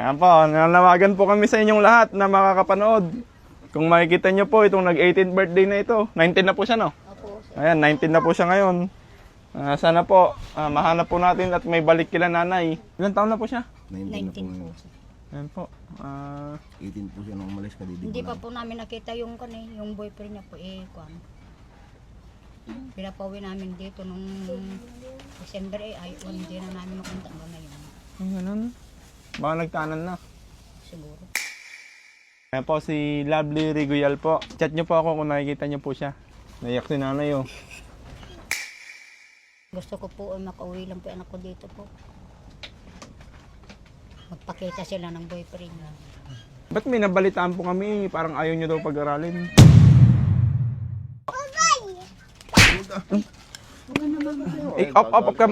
Ayan po, nanawagan po kami sa inyong lahat na makakapanood. Kung makikita nyo po itong nag-18th birthday na ito, 19 na po siya, no? Opo, sir. Ayan, 19 na po siya ngayon. Sana po, mahanap po natin at may balik kila nanay. Ilan taon na po siya? 19 po, sir. Ayan po. 18 po siya nung umalis, kadidi Hindi pa po namin nakita yung yung boyfriend niya po pinapauwi namin dito nung December hindi na namin makunta hanggang ngayon. Ay, ganun. Baka nagtanan na. Siguro. Ayan po, si Lovely Riguyal po. Chat nyo po ako kung nakikita nyo po siya. Naiyak si nanay, oh. Gusto ko po makauwi lang po yung anak ko dito po. Magpakita sila ng boyfriend niya. Ba't may nabalitaan po kami? Parang ayaw nyo daw pag-aralin.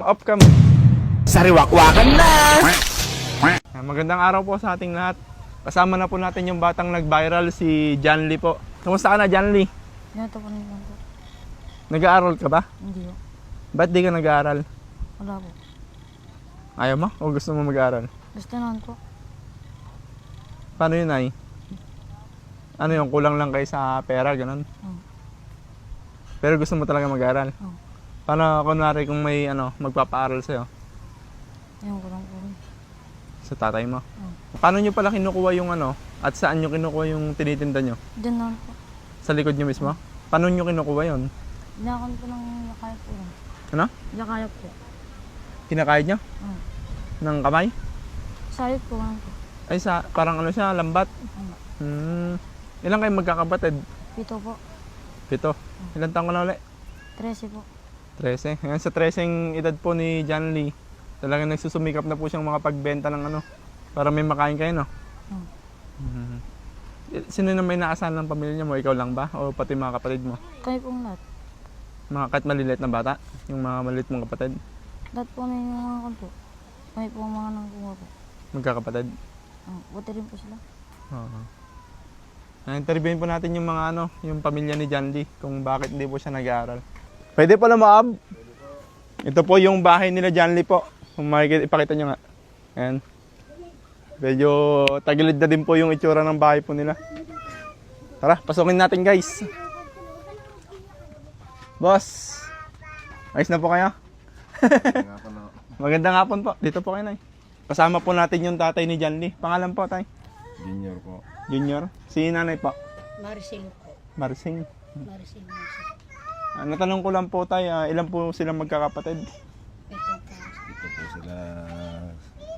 Up cam. Sariwakwakan na! Magandang araw po sa ating lahat. Kasama na po natin yung batang nag-viral, si John Lee po. Kamusta ka na, John Lee? Ganito po lang po. Nag-aaral ka ba? Hindi po. Ba't di ka nag-aaral? Wala po. Ayaw mo? O gusto mo mag-aaral? Gusto naman po. Paano yun, ay? Ano yung kulang lang kayo sa pera, ganun? Oo. Pero gusto mo talaga mag-aaral? Oo. Paano, kunwari kung may magpapaaral sa'yo? Ayun ko lang po. Sa tatay mo? Oo. Paano nyo pala kinukuha yung at saan nyo kinukuha yung tinitinda nyo? Diyan naman po. Sa likod nyo mismo? Paano nyo kinukuha yun? Binakon po ng yakayap po. Ano? Yakayap po. Kinakayad nyo? Oo. Ng kamay? Sayot po lang po. Ay, parang siya, lambat. Ano? Ilan kayo magkakapatid? Pito po. 7. Ilan taong ka na ulit? 13 po. 13. Ngayon sa 13 edad po ni John Lee, talagang nagsusumikap na po siyang makapagbenta ng para may makain kayo, no? Oo. Sino na may naasahan ng pamilya niya mo? Ikaw lang ba? O pati mga kapatid mo? Kami pong lahat. Mga kahit maliliit na bata? Yung mga maliliit mong kapatid? Lahat po may mga kanto. Kami po ang mga nangkunga po. Magkakapatid? Buti rin po sila. Oo. Interviewin po natin yung mga yung pamilya ni John Lee kung bakit hindi po siya nag-aaral. Pwede pala maab. Ito po yung bahay nila John Lee po. Kung makikita, ipakita nyo nga. Ayan. Medyo tagilid na din po yung itsura ng bahay po nila. Tara, pasukin natin guys. Boss, ayos na po kayo? Magandang hapon po. Dito po kayo, Nay. Kasama po natin yung tatay ni John Lee. Pangalan po, tay? Junior po. Junior. Si nanay po? Maricel po. Marcing. Maricel. Natanong ko lang po, tay, ilan po silang magkakapatid? Ito po. Ito po sila,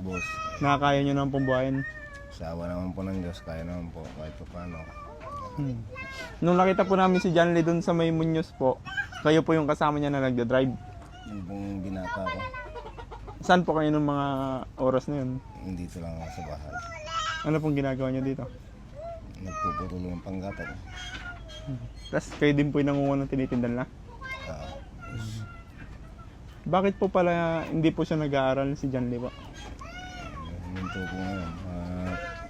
boss. Nakakaya nyo naman pong buhayin. Sawa naman po ng Diyos, kaya naman po kahit pa paano. Nung nakita po namin si John Lee dun sa May Muñoz po, kayo po yung kasama niya na nagda-drive. Yung pong binata ko, Saan po kayo nung mga oras na yun? dito lang ako sa bahay. Ano pong ginagawa niyo dito? Nagpuputulo ng panggata ko. Tapos kayo din po yung nangunguha ng tinitindan na? Ah, Bakit po pala hindi po siya nag-aaral si John Lee po? Minto po ngayon.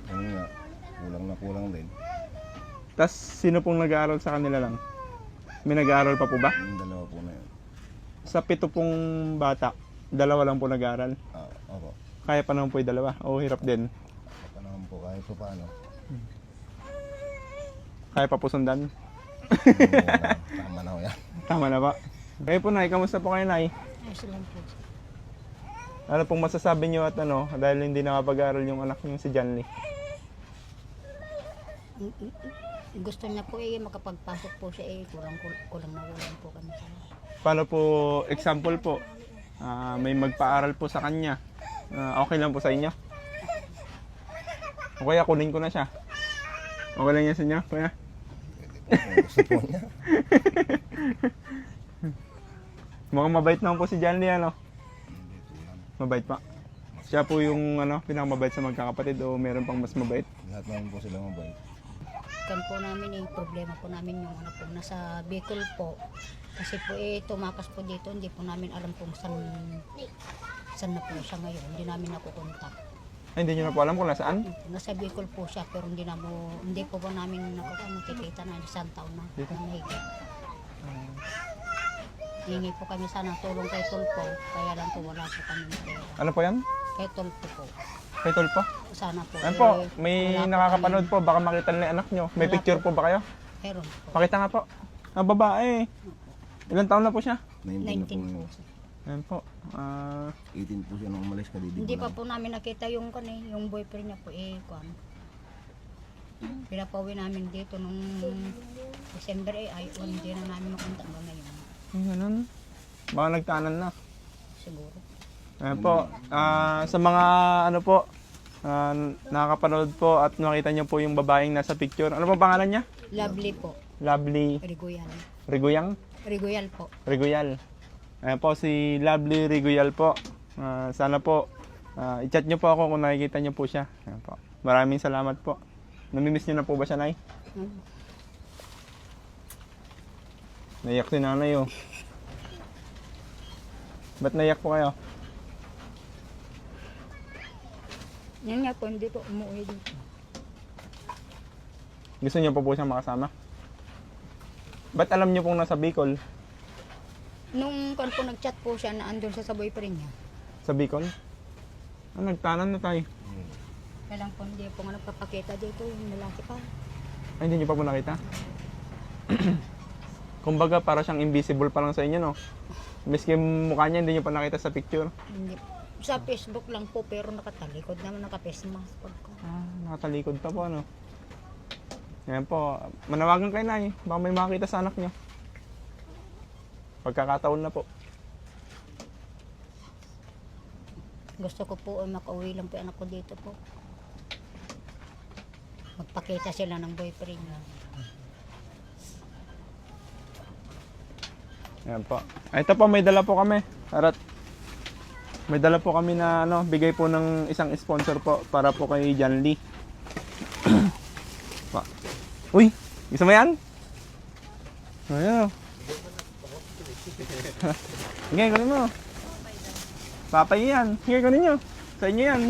Ano nga, kulang na kulang din. Tapos sino pong nag-aaral sa kanila lang? May nag-aaral pa po ba? Yung dalawa po na yun. Sa 7 pong bata, 2 lang po nag-aaral. Opo. Kaya pa naman po yung 2 o hirap din. Ako naman po kahit pa paano. Kaya pa po sundan. Tama na ko yan. Tama na ba? Kayo po, Nay, kamusta po kayo, Nay? Ayos lang po. Ano pong masasabi niyo at dahil hindi nakapag-aaral yung anak niyo si John Lee? Gusto niya po makapagpasok po siya kulang na kulang po kami sa Paano po, example po, may magpaaral po sa kanya. Okay lang po sa inyo? O kaya kunin ko na siya. Okay lang yan sa inyo, kuya? Pwede po kung gusto po niya. Mukhang mabait naman po si John Lee, ano? Hindi po yan. Mabait pa. Siya po yung pinakamabait sa magkakapatid o meron pang mas mabait? Lahat naman po sila mabait. kan po namin problema po namin yung po nasa Bicol po. Kasi po tumakas po dito, hindi po namin alam kung saan na po siya ngayon. Hindi namin nakukontak. Ay, hindi nyo na po alam kung nasaan? Nasa Bicol po siya pero hindi po ba namin nakikita na isang taon na. Dito? Mahigit. Hingi po kami sana tulong kay Tulpo, kaya lang po wala po kami pera. Ano po yan? Kay Tolpo po. Kay Tolpo? Sana po. Ayan po, eh, may wala po nakakapanood po. Baka makita nila yung anak nyo. May Wala picture po ba kayo? kami. Meron po. Pakita nga po. Ah, babae. Ilan taon na po siya? 19 na po 19 po. ngayon. Ayan po. 18 po siya nung umalis, kadidig Hindi pa po namin nakita yung yung boyfriend niya po kuan. Pinapauwi namin dito nung December hindi na namin makunta hanggang ngayon. Ganun. Baka nagtanan na. Siguro. Ayan po. Sa mga ano po, nakakapanood po at nakita niyo po yung babaeng nasa picture. Ano po pangalan niya? Lovely po. Lovely Rigoyal. Riguyang? Rigoyal po. Riguyal. Ayan po si Lovely Riguyal po. Sana po i-chat niyo po ako kung nakikita niyo po siya. Ayan po. Maraming salamat po. Namimiss niyo na po ba siya, Nay? Naiyak si nanay oh. Ba't naiyak po kayo? Yan nga po, hindi po umuwi dito. Gusto niyo po siyang makasama? Ba't alam niyo pong nasa Bicol? Nung kan po nag-chat po siya na andun siya sa boyfriend niya. Sa Bicol? Nagtanan na tayo. Kailang po hindi po nga nagpapakita dito yung lalaki pa. Ay, hindi niyo pa po nakita? Kumbaga, para siyang invisible pa lang sa inyo, no? Miski yung mukha niya, hindi niyo pa nakita sa picture. Hindi. Sa Facebook lang po pero nakatalikod naman naka-face mask pagka. Nakatalikod pa po, ano? Yan po. Manawagan kayo, Nay. Baka may makakita sa anak niyo. Pagkakataon na po. Gusto ko po makauwi lang po yung anak ko dito po. Magpakita sila ng boyfriend niya. Yan po. Ito po, may dala po kami. Arat. May dala po kami na bigay po ng isang sponsor po para po kay John Lee. Pa. Uy, gusto mo yan? Ayan. Sige, kunin mo. Papay yan. Sige, kunin nyo. Sa inyo yan.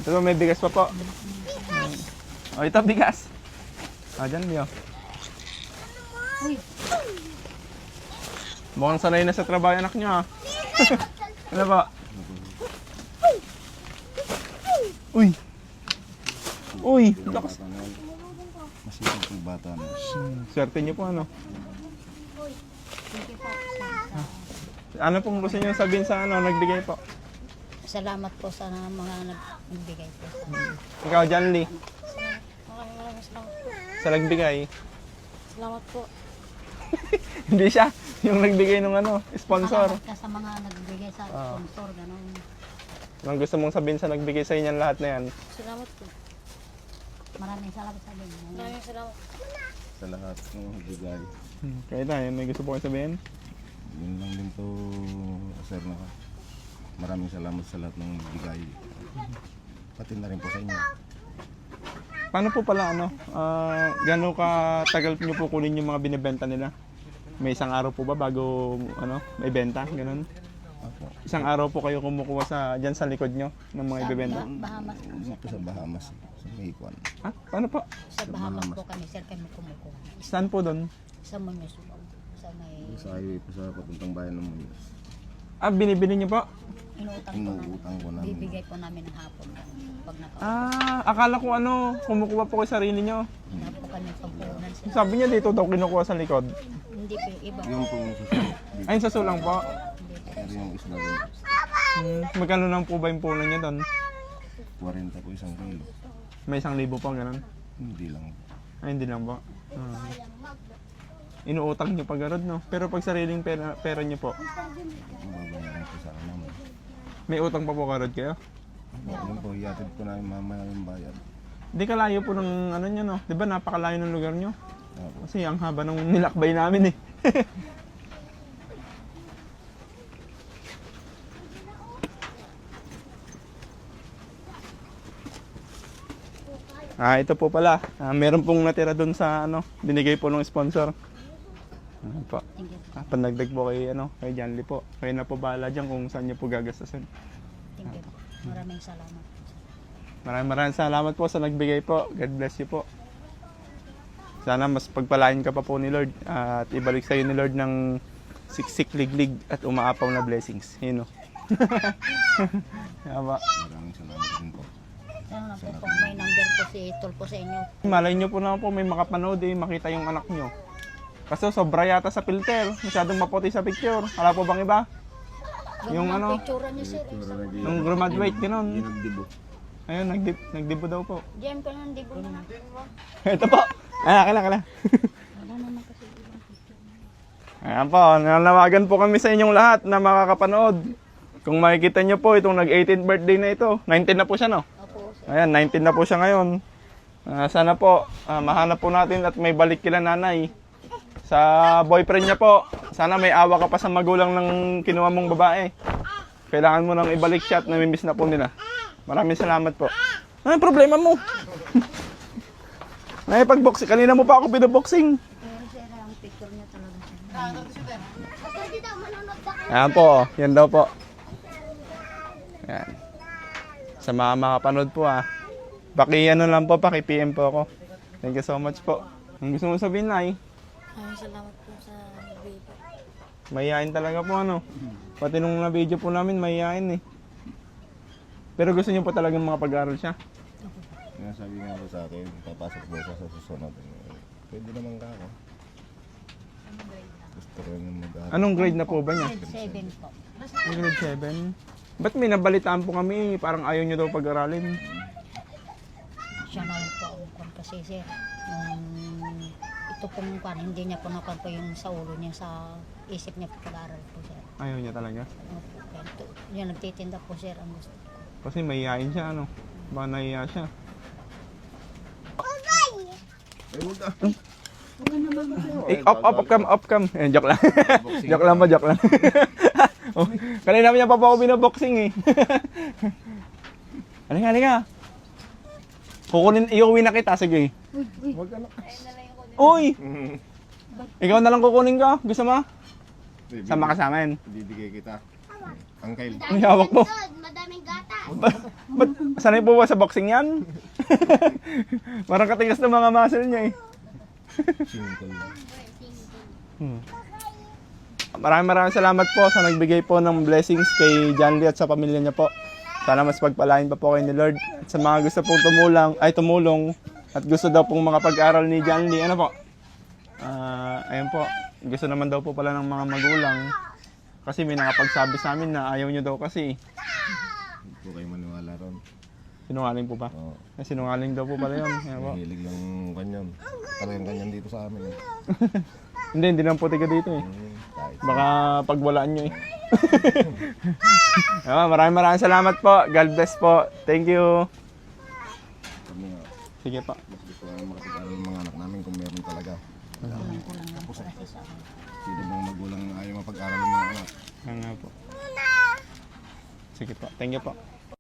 Ito may bigas pa po. O, ito bigas. Dyan, Leo. Uy, Mukhang sanay na sa trabaho yung anak nyo, ha? Ano ba? Uy! Uy! Lakas! Bata na yan. Masipag po bata na. Swerte nyo po, ano? thank you po. Ano pong gusto nyo sabihin sa nagbigay po? Salamat po sa mga nagbigay po. Ikaw, John Lee, Maraming salamat po. sa nagbigay. Salamat po. Hindi siya, yung nagbigay ng sponsor. Salamat ka sa mga nagbigay sa sponsor. Ganun. Anong gusto mong sabihin sa nagbigay sa inyo lahat na yan? Salamat po. Maraming salamat sa inyo. Maraming salamat. Sa lahat ng bigay. Kaya tayo, may gusto po kayo sabihin? Yun lang din to, sir, na maraming salamat sa lahat ng bigay. Pati na rin po sa inyo. Paano po pala, gano'ng katagal nyo po kunin yung mga binibenta nila? May isang araw po ba bago, may benta? Ganun? Ako, Isang araw po kayo kumukuha dyan sa likod nyo ng mga ibibenta? Bahamas po. una po sa Bahamas, sa Mayquan. Ha? Paano po? Sa Bahamas po kami, sir, kami kumukuha. Saan po doon? Sa Muñoz po. Sa may Sa highway po sa papuntang bayan ng Muñoz. Binibili nyo po? inutang po Inuutang po namin. namin. Bibigay po namin ng hapon. Pag Akala ko kumukuha po kayo sarili nyo. wala po kami pagpunan sir. Sabi niya dito daw kinukuha sa likod. Hindi po, iba. Yung po susunod. Ayun sa sulang po. Hindi po. Pero yung isla doon, Magkano lang po ba yung punan niya doon? 40 po isang kilo. May 1,000 po, ganun. Hindi lang. Ay, hindi lang po. Inuutang nyo pag garod, no? Pero pag sariling pera nyo po, Mababayaran po sa akin naman. may utang pa po garod kayo? Yun po, iatid po namin mamaya yung bayad. Hindi kalayo po ng nyo, no? Di ba napakalayo ng lugar nyo? Opo. Kasi ang haba ng nilakbay namin, eh. Ito po pala. Meron pong natira doon sa binigay po ng sponsor. Po. Thank you. Pandagdag po kay John Lee po. Kayo na po bahala dyan kung saan niyo po gagastasin. Thank you. Maraming salamat. Maraming salamat po sa nagbigay po. God bless you po. Sana mas pagpalain ka pa po ni Lord at ibalik sa iyo ni Lord ng siksik, liglig at umaapaw na blessings. Yun, no? Kaya ba? Maraming salamat din po. Sana po pag may number po si Tulpo sa inyo. Malay nyo po naman po may makapanood makita yung anak nyo. Kaso sobra yata sa filter. Masyadong maputi sa picture. Wala po bang iba? Yung Ganun ano? ang picture niya sir. Nung graduate, gano'n. Nagdibo. Ayun, nagdibo daw po. Diyan pa nang dibo na. Ito po. Kala. Wala naman kasi ibang picture. Ayan po, nanawagan po kami sa inyong lahat na makakapanood. Kung makikita nyo po, itong nag-18th birthday na ito. 19 na po siya, no? Opo sir. Ayan, 19 na po siya ngayon. Sana po, mahanap po natin at may balik kila nanay. Sa boyfriend niya po, sana may awa ka pa sa magulang ng kinuha mong babae. Kailangan mo nang ibalik siya at namimiss na po nila. Maraming salamat po. Ano problema mo? Nakipag-boxing. Kanina mo pa ako pinaboxing. Pero sir, ang picture niya talaga sir. Ayan po, yan daw po. Ayan. Sa mga makapanood po ano lang po, paki-PM po ako. Thank you so much po. Ang gusto mo sabihin na Maraming salamat po sa video. mahihain talaga po Pati nung na-video po namin, mahihain Pero gusto niyo po talagang makapag-aral siya. Nga sabi nga po sa akin, papasok po siya sa susunod. Pwede naman ka ako. Gusto ko yung mag-aaral. Anong grade na po ba niya? Grade 7 po. Grade 7? Ba't may nabalitaan po kami, parang ayaw niyo daw pag-aralin? Siya na lang po ang kwan kasi sir. Ito pong kwan, hindi niya po nakuha po yung sa ulo niya, sa isip niya pag-aaral po sir. Ayaw niya talaga? Opo, kaya ito, yan nagtitinda po sir ang gusto. Kasi mahihain siya, Baka nahiya siya. Eh, huwag ka. Off cam. Joke lang. joke lang. Oh, kanina niya pa ako binaboxing Halika. Iuwi na kita, sige. Huwag ka na. Uy! Ikaw na lang kukunin ko. Gusto mo? Sama ka sa amin. Bibigay kita. Uncle. Ang hawak mo. Madaming gata. Ba't sanay po ba sa boxing yan? Parang katigas ng mga muscle niya Single. Maraming salamat po sa nagbigay po ng blessings kay John Lee at sa pamilya niya po. Sana mas pagpalain pa po kayo ni Lord. At sa mga gusto pong tumulong at gusto daw pong makapag-aral ni John Lee, ano po? Ayun po, gusto naman daw po pala ng mga magulang. Kasi may nakapagsabi sa amin na ayaw niyo daw kasi. Hindi po kayo maniwala ron. Sinungaling po ba? Oo. Sinungaling daw po pala yun. Ayun po. Mahilig lang kanyan. Kanyan dito sa amin. Hindi naman po tiga dito Kahit. Baka pagwalaan nyo Maraming salamat po. God bless po. Thank you. Kami nga. Sige po. Mas gusto nga makapag-aral ng mga anak namin kung meron talaga. Tapos sino bang magulang na ayaw mapag-aral ng mga anak? Nga po. Sige po. Thank you po.